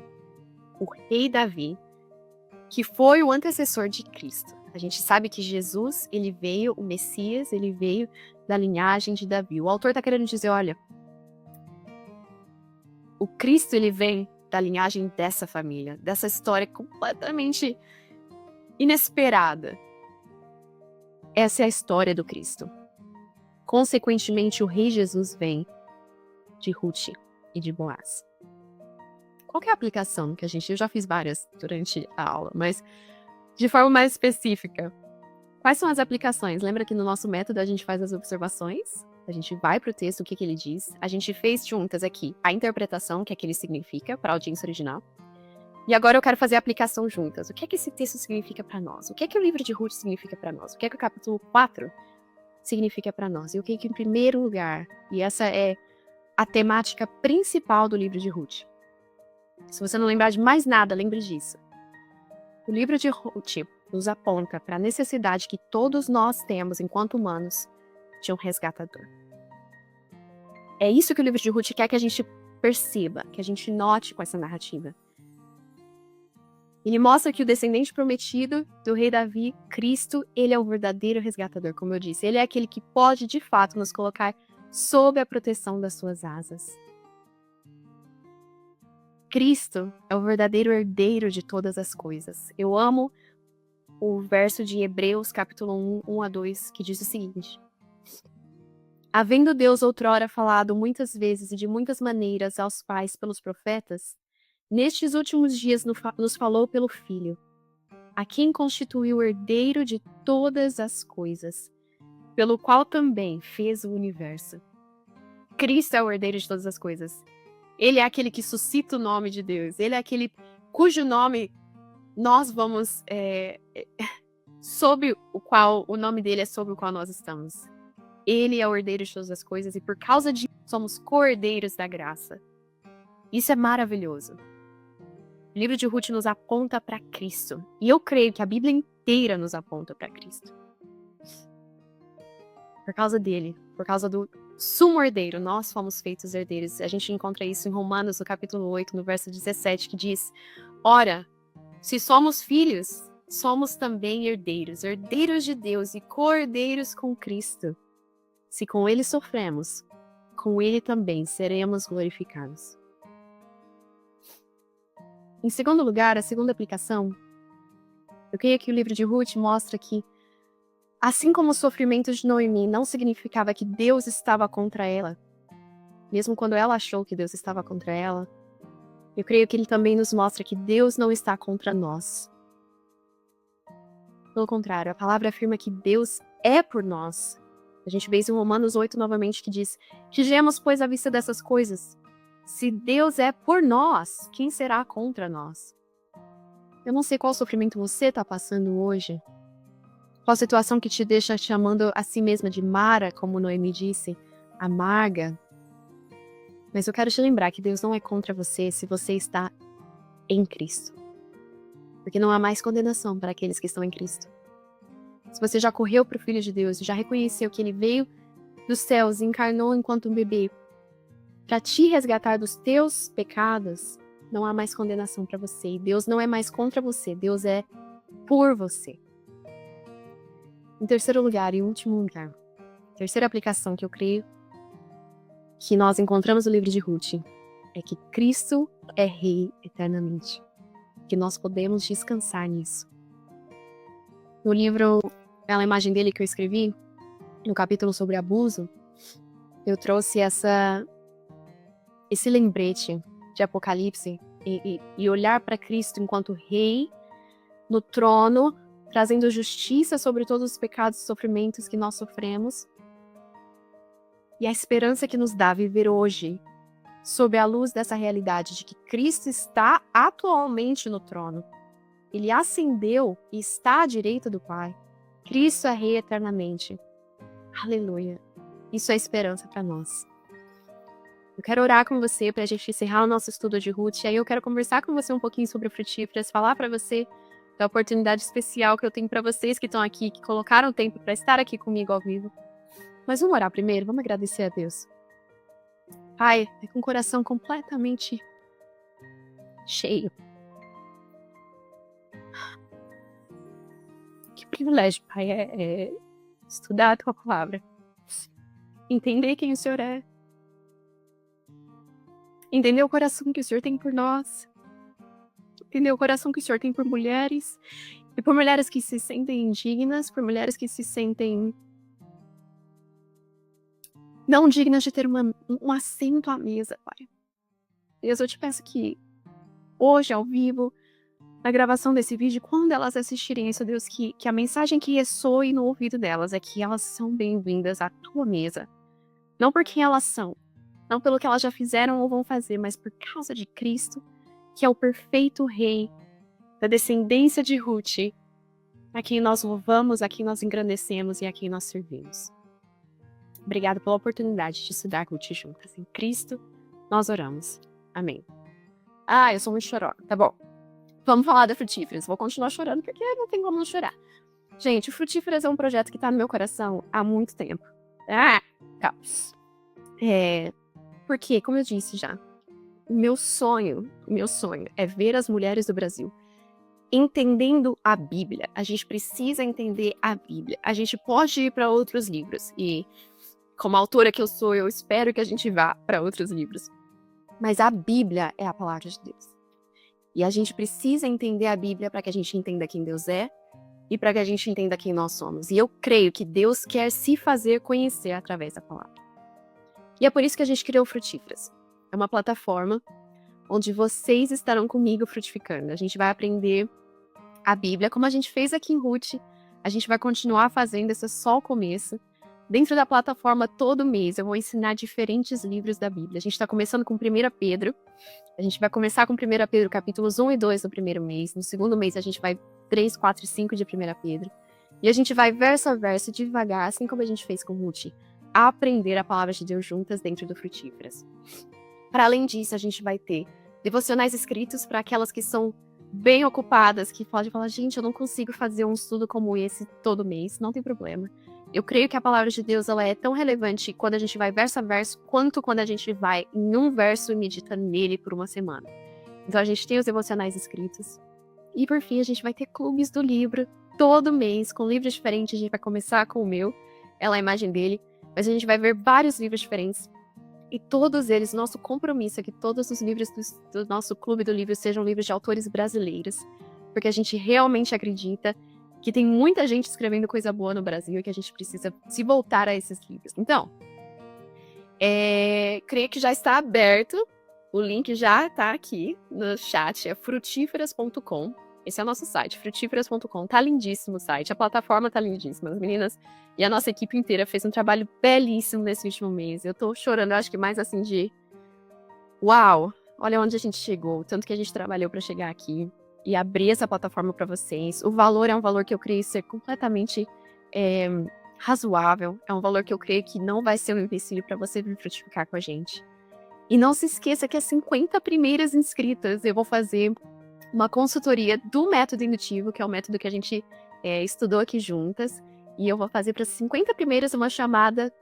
o rei Davi, que foi o antecessor de Cristo. A gente sabe que Jesus, ele veio, o Messias, ele veio da linhagem de Davi. O autor está querendo dizer, olha, o Cristo, ele vem da linhagem dessa família, dessa história completamente inesperada. Essa é a história do Cristo. Consequentemente, o rei Jesus vem de Ruth e de Boaz. Qual que é a aplicação que eu já fiz várias durante a aula, mas de forma mais específica. Quais são as aplicações? Lembra que no nosso método a gente faz as observações? A gente vai para o texto, o que ele diz. A gente fez juntas aqui a interpretação, o que é que ele significa para a audiência original. E agora eu quero fazer a aplicação juntas. O que é que esse texto significa para nós? O que é que o livro de Ruth significa para nós? O que é que o capítulo 4 significa para nós? E o que é que, em primeiro lugar, e essa é a temática principal do livro de Ruth. Se você não lembrar de mais nada, lembre disso. O livro de Ruth nos aponta para a necessidade que todos nós temos, enquanto humanos, de um resgatador. É isso que o livro de Ruth quer que a gente perceba, que a gente note com essa narrativa. Ele mostra que o descendente prometido do rei Davi, Cristo, ele é o verdadeiro resgatador, como eu disse. Ele é aquele que pode, de fato, nos colocar sob a proteção das suas asas. Cristo é o verdadeiro herdeiro de todas as coisas. Eu amo o verso de Hebreus, capítulo 1, 1-2, que diz o seguinte: havendo Deus outrora falado muitas vezes e de muitas maneiras aos pais pelos profetas, nestes últimos dias nos falou pelo Filho, a quem constituiu o herdeiro de todas as coisas, pelo qual também fez o universo. Cristo é o herdeiro de todas as coisas. Ele é aquele que suscita o nome de Deus. Ele é aquele cujo nome nós vamos... sobre o qual o nome dele é sobre o qual nós estamos. Ele é o herdeiro de todas as coisas e por causa disso somos co-herdeiros da graça. Isso é maravilhoso. O livro de Ruth nos aponta para Cristo. E eu creio que a Bíblia inteira nos aponta para Cristo. Por causa dele, por causa do sumo herdeiro, nós fomos feitos herdeiros. A gente encontra isso em Romanos, no capítulo 8, no verso 17, que diz: ora, se somos filhos, somos também herdeiros, herdeiros de Deus e co-herdeiros com Cristo. Se com ele sofremos, com ele também seremos glorificados. Em segundo lugar, a segunda aplicação, eu creio que o livro de Ruth mostra que, assim como o sofrimento de Noemi não significava que Deus estava contra ela, mesmo quando ela achou que Deus estava contra ela, eu creio que ele também nos mostra que Deus não está contra nós. Pelo contrário, a palavra afirma que Deus é por nós. A gente vê isso em Romanos 8 novamente, que diz: digemos, pois, à vista dessas coisas, se Deus é por nós, quem será contra nós? Eu não sei qual sofrimento você está passando hoje. Qual situação que te deixa chamando a si mesma de Mara, como Noemi disse, amarga. Mas eu quero te lembrar que Deus não é contra você se você está em Cristo. Porque não há mais condenação para aqueles que estão em Cristo. Se você já correu para o Filho de Deus e já reconheceu que ele veio dos céus e encarnou enquanto um bebê para te resgatar dos teus pecados, não há mais condenação para você. E Deus não é mais contra você, Deus é por você. Em terceiro lugar e último lugar, terceira aplicação que eu creio que nós encontramos no livro de Ruth é que Cristo é Rei eternamente. Que nós podemos descansar nisso. No livro, pela imagem dele que eu escrevi, no capítulo sobre abuso, eu trouxe esse lembrete de Apocalipse e olhar para Cristo enquanto Rei no trono, trazendo justiça sobre todos os pecados e sofrimentos que nós sofremos, e a esperança que nos dá viver hoje, sob a luz dessa realidade de que Cristo está atualmente no trono. Ele ascendeu e está à direita do Pai. Cristo é rei eternamente. Aleluia. Isso é esperança para nós. Eu quero orar com você para a gente encerrar o nosso estudo de Ruth. E aí eu quero conversar com você um pouquinho sobre frutíferas, falar para você da oportunidade especial que eu tenho para vocês que estão aqui, que colocaram tempo para estar aqui comigo ao vivo. Mas vamos orar primeiro, vamos agradecer a Deus. Pai, é com o coração completamente cheio. Que privilégio, Pai, é estudar a Tua palavra. Entender quem o Senhor é. Entender o coração que o Senhor tem por nós. Entender o coração que o Senhor tem por mulheres. E por mulheres que se sentem indignas, por mulheres que se sentem não dignas de ter um assento à mesa, Pai. Deus, eu te peço que hoje, ao vivo, na gravação desse vídeo, quando elas assistirem isso, Deus, que a mensagem que ressoe no ouvido delas é que elas são bem-vindas à Tua mesa. Não por quem elas são, não pelo que elas já fizeram ou vão fazer, mas por causa de Cristo, que é o perfeito Rei da descendência de Ruth, a quem nós louvamos, a quem nós engrandecemos e a quem nós servimos. Obrigada pela oportunidade de estudar Ruth juntas. Em Cristo, nós oramos. Amém. Eu sou muito chorona. Tá bom. Vamos falar da Frutíferas. Vou continuar chorando porque não tem como não chorar. Gente, o Frutíferas é um projeto que tá no meu coração há muito tempo. Calma. Porque, como eu disse já, o meu sonho é ver as mulheres do Brasil entendendo a Bíblia. A gente precisa entender a Bíblia. A gente pode ir para outros livros. E, como autora que eu sou, eu espero que a gente vá para outros livros. Mas a Bíblia é a palavra de Deus. E a gente precisa entender a Bíblia para que a gente entenda quem Deus é e para que a gente entenda quem nós somos. E eu creio que Deus quer se fazer conhecer através da palavra. E é por isso que a gente criou Frutíferas. É uma plataforma onde vocês estarão comigo frutificando. A gente vai aprender a Bíblia, como a gente fez aqui em Ruth. A gente vai continuar fazendo, esse é só o começo. Dentro da plataforma, todo mês, eu vou ensinar diferentes livros da Bíblia. A gente está começando com 1 Pedro. A gente vai começar com 1 Pedro, capítulos 1 e 2 no primeiro mês. No segundo mês, a gente vai 3, 4 e 5 de 1 Pedro. E a gente vai verso a verso, devagar, assim como a gente fez com Ruth, a aprender a palavra de Deus juntas dentro do Frutíferas. Para além disso, a gente vai ter devocionais escritos para aquelas que são bem ocupadas, que podem falar, gente, eu não consigo fazer um estudo como esse todo mês. Não tem problema. Eu creio que a palavra de Deus ela é tão relevante quando a gente vai verso a verso, quanto quando a gente vai em um verso e medita nele por uma semana. Então a gente tem os devocionais escritos. E por fim, a gente vai ter clubes do livro todo mês, com livros diferentes. A gente vai começar com o meu, ela é a imagem dele, mas a gente vai ver vários livros diferentes. E todos eles, nosso compromisso é que todos os livros do nosso clube do livro sejam livros de autores brasileiros. Porque a gente realmente acredita que tem muita gente escrevendo coisa boa no Brasil e que a gente precisa se voltar a esses livros. Então, creio que já está aberto, o link já está aqui no chat, é frutíferas.com. Esse é o nosso site, frutíferas.com. Tá lindíssimo o site, a plataforma tá lindíssima. As meninas e a nossa equipe inteira fez um trabalho belíssimo nesse último mês. Eu tô chorando, eu acho que mais assim de... Uau! Olha onde a gente chegou, tanto que a gente trabalhou para chegar aqui e abrir essa plataforma para vocês. O valor é um valor que eu creio ser completamente razoável. É um valor que eu creio que não vai ser um empecilho para você vir frutificar com a gente. E não se esqueça que as 50 primeiras inscritas eu vou fazer uma consultoria do método indutivo, que é o método que a gente estudou aqui juntas. E eu vou fazer para as 50 primeiras uma chamada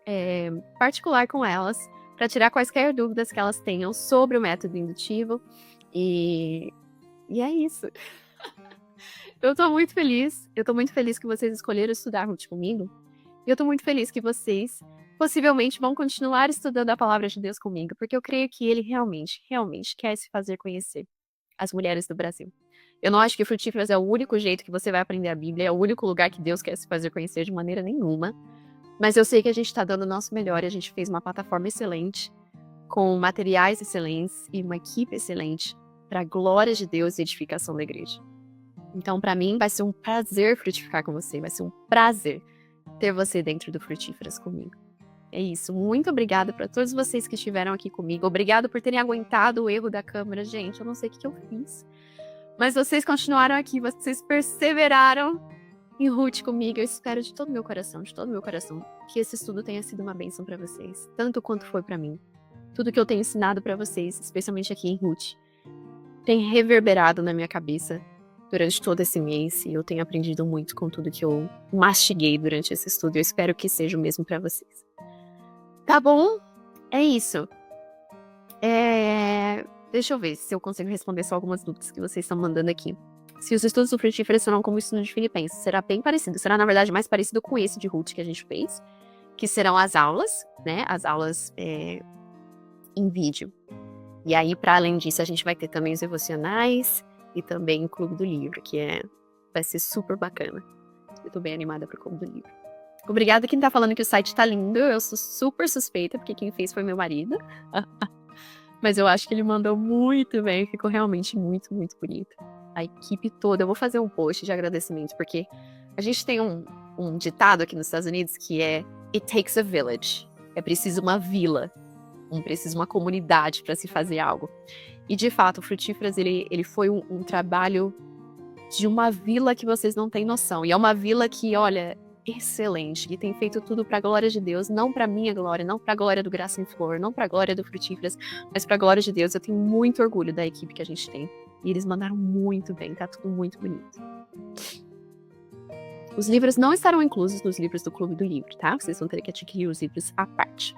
particular com elas, para tirar quaisquer dúvidas que elas tenham sobre o método indutivo. E é isso. Eu tô muito feliz que vocês escolheram estudar Ruth comigo. E eu tô muito feliz que vocês possivelmente vão continuar estudando a palavra de Deus comigo, porque eu creio que ele realmente, realmente quer se fazer conhecer as mulheres do Brasil. Eu não acho que Frutíferas é o único jeito que você vai aprender a Bíblia, é o único lugar que Deus quer se fazer conhecer de maneira nenhuma. Mas eu sei que a gente tá dando o nosso melhor e a gente fez uma plataforma excelente, com materiais excelentes e uma equipe excelente, para a glória de Deus e edificação da igreja. Então, para mim, vai ser um prazer frutificar com você. Vai ser um prazer ter você dentro do Frutíferas comigo. É isso. Muito obrigada para todos vocês que estiveram aqui comigo. Obrigado por terem aguentado o erro da câmera. Gente, eu não sei o que eu fiz. Mas vocês continuaram aqui. Vocês perseveraram em Ruth comigo. Eu espero de todo meu coração, que esse estudo tenha sido uma bênção para vocês. Tanto quanto foi para mim. Tudo que eu tenho ensinado para vocês, especialmente aqui em Ruth, tem reverberado na minha cabeça durante todo esse mês, e eu tenho aprendido muito com tudo que eu mastiguei durante esse estudo. Eu espero que seja o mesmo para vocês. Tá bom? É isso. Deixa eu ver se eu consigo responder só algumas dúvidas que vocês estão mandando aqui. Se os estudos do Frutíferas serão como o estudo de Filipenses, será bem parecido. Será, na verdade, mais parecido com esse de Ruth que a gente fez, que serão as aulas, né? As aulas em vídeo. E aí, para além disso, a gente vai ter também os devocionais e também o Clube do Livro, que vai ser super bacana. Eu tô bem animada pro Clube do Livro. Obrigada quem tá falando que o site tá lindo. Eu sou super suspeita, porque quem fez foi meu marido. Mas eu acho que ele mandou muito bem. Ficou realmente muito, muito bonito. A equipe toda. Eu vou fazer um post de agradecimento, porque a gente tem um ditado aqui nos Estados Unidos que é It takes a village. É preciso uma vila. Precisa uma comunidade para se fazer algo. E de fato, o Frutíferas ele foi um trabalho de uma vila que vocês não têm noção. E é uma vila que, olha, excelente, que tem feito tudo para a glória de Deus, não para minha glória, não para a glória do Graça em Flor, não para a glória do Frutíferas, mas para a glória de Deus. Eu tenho muito orgulho da equipe que a gente tem. E eles mandaram muito bem, tá tudo muito bonito. Os livros não estarão inclusos nos livros do Clube do Livro, tá? Vocês vão ter que adquirir os livros à parte.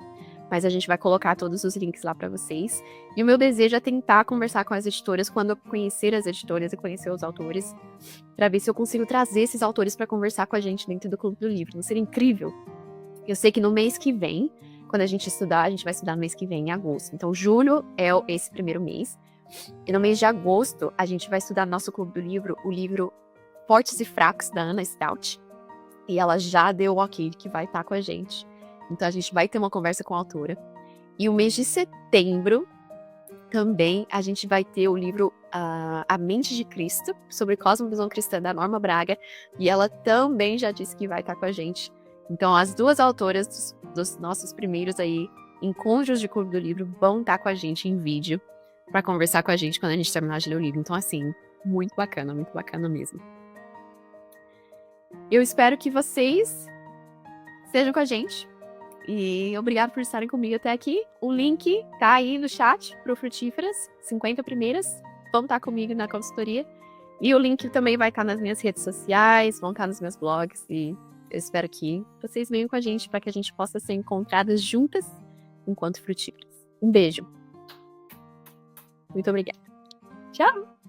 Mas a gente vai colocar todos os links lá para vocês. E o meu desejo é tentar conversar com as editoras quando eu conhecer as editoras e conhecer os autores, para ver se eu consigo trazer esses autores para conversar com a gente dentro do Clube do Livro. Não seria incrível? Eu sei que no mês que vem, quando a gente estudar, a gente vai estudar no mês que vem, em agosto. Então, julho é esse primeiro mês. E no mês de agosto, a gente vai estudar no nosso Clube do Livro o livro Fortes e Fracos, da Anna Stout. E ela já deu o ok que vai estar com a gente. Então a gente vai ter uma conversa com a autora. E o mês de setembro, também, a gente vai ter o livro A Mente de Cristo, sobre cosmovisão cristã, da Norma Braga. E ela também já disse que vai estar com a gente. Então as duas autoras dos nossos primeiros aí encontros de Clube do Livro vão estar com a gente em vídeo para conversar com a gente quando a gente terminar de ler o livro. Então assim, muito bacana mesmo. Eu espero que vocês estejam com a gente. E obrigado por estarem comigo até aqui. O link tá aí no chat pro Frutíferas, 50 primeiras. Vão estar comigo na consultoria. E o link também vai estar nas minhas redes sociais, vão estar nos meus blogs. E eu espero que vocês venham com a gente para que a gente possa ser encontradas juntas enquanto frutíferas. Um beijo. Muito obrigada. Tchau!